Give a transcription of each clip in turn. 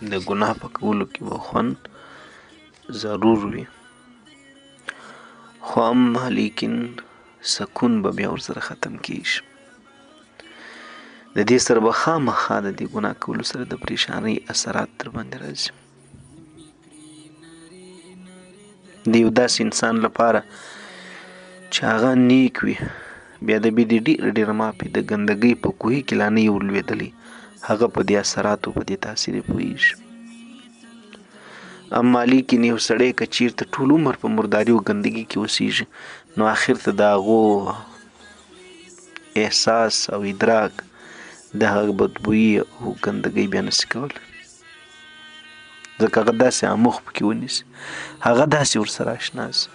د ګناه په کولو کې به خوند ضرور وي، خو اما لیکن سکون به بیا ورسره ختم کېږي. د دې سره به خامخا د دې ګناه کولو سره د پریشانۍ اثرات در باندې راځي. د یو داسې انسان لپاره چې هغه نیک وي، بیا د بدې ډېره مافې د ګندګۍ په کوهي کې لا نه یې ورلوېدلی، هغه په دې اثراتو په دې تاثیر یې پوهېږي. اما لیکن یو سړی که چېرته ټول عمر په مرداري او ګندګۍ کې اوسېږي، نو آخر ته د هغو احساس او ادراک د هغه بدبویي او ګندګۍ بیا نشي کولی، ځکه هغه داسې عمق پکې ونیسي، هغه داسې ورسره اشنا سي.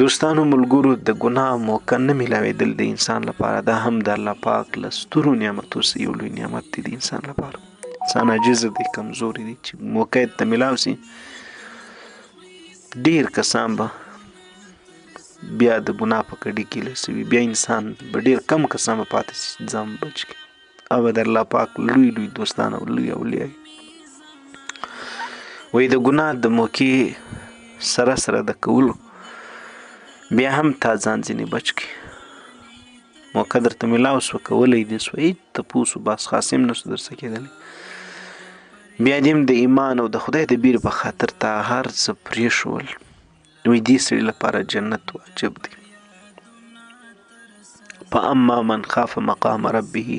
دوستانو ملګرو، د ګناه موقع نه میلاوېدل د انسان لپاره دا هم د الله پاک له سترو نعمتو څخه یو لوی نعمت دی د انسان لپاره. انسان عاجزه دی، کمزوری دی، چې موقع یې ته میلاو سي، ډېر کسان به بیا د ګناه په کډې کې لسوي، بیا انسان به ډېر کم کسان به پاتې سي ځان بچ کړي، او د الله پاک لوی لوی دوستان او لوی اولیاء وایي د ګناه د موقع سره سره د کولو بیا هم تا ځان ځینې بچ کړي. موقع درته میلاو سوه، کولی دې سوه، هېڅ تپوس و بحث خاص هم نه سو درڅه کېدلی، بیا دې هم د ایمان او د خدای د بیرې په خاطر تا هر څه پرېښول، وایي دې سړي لپاره جنت واجب دی. فاما من خاف مقام ربه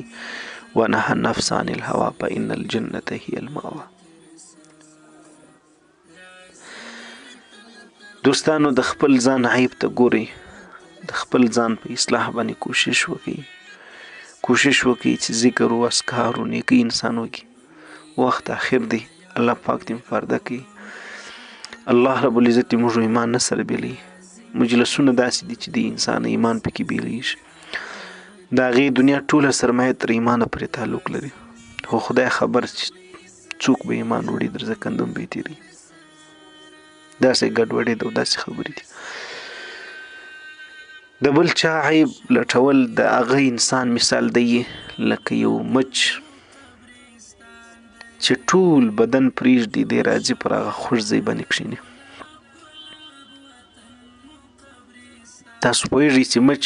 ونهى النفس عن الهوى فإن الجنة هي المأوى. دوستانو د خپل ځان عیب ته ګورئ، د خپل ځان په اصلاح باندې کوشش وکړئ چې ذکر و اذکار و نیکۍ انسان وکړي. وخت اخر دی، الله پاک دې پرده کوي، الله رب العزت دې موږ ایمان نه سره بیلوي. مجلسونه داسې دي چې د انسان ایمان پکې بیلیږي، د هغې دنیا ټوله سرمایه تر ایمانه پورې تعلق لري، خو خدای خبر چې څوک به ایمان وړي درځه کندم به یې تېروي. داسې ګډوډي ده او داسې خبرې دي. د بل چا عیب لټول د هغه انسان مثال دی لکه یو مچ چې ټول بدن پرېږدي، دی راځي پر هغه خوږ ځای باندې کښېني. تاسو پوهېږئ چې مچ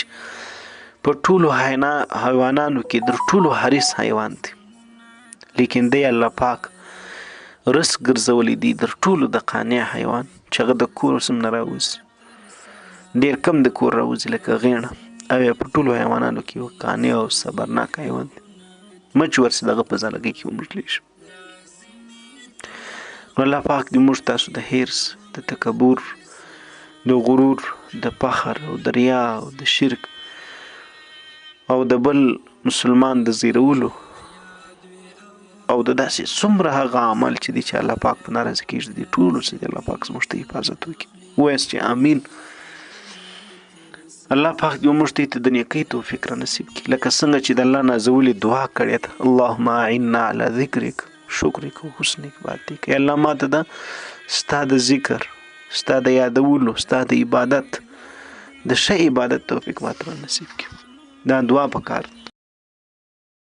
په ټولو حیوانانو کې در ټولو حریص حیوان دی، لیکن دی الله پاک رس ګرځولی دی در ټولو د قانع حیوان چې هغه د کور اوس هم نه راوځي، ډېر کم د کور راوځي لکه غیڼه، او یا په ټولو حیوانانو کې یو قانع او صبرناک حیوان دی. مچ ورسې د هغه په ځالګۍ کې وموږلیږي. نو الله پاک دې موږ تاسو د حرص، د تکبر، د غرور، د فخر او د ریا او د شرک او د بل مسلمان د زیرولو او د داسې څومره هغه عمل چې دی چې الله پاک په ناراضه کېږي، دې ټولو څه دی الله پاک زموږ ته حفاظت وکړي. ووایاست چې امین. الله پاک دې موږ ته د نیکۍ توفیق را نصیب کړي، لکه څنګه چې د الله نازولې دعا کړې ده، اللهم اعنا علی ذکرک شکرک و حسن عبادتک. ای الله ما ته د ستا د ذکر، ستا د یادولو، ستا د عبادت، د ښه عبادت توفیق ما ته را نصیب کړي. دا دعا پکار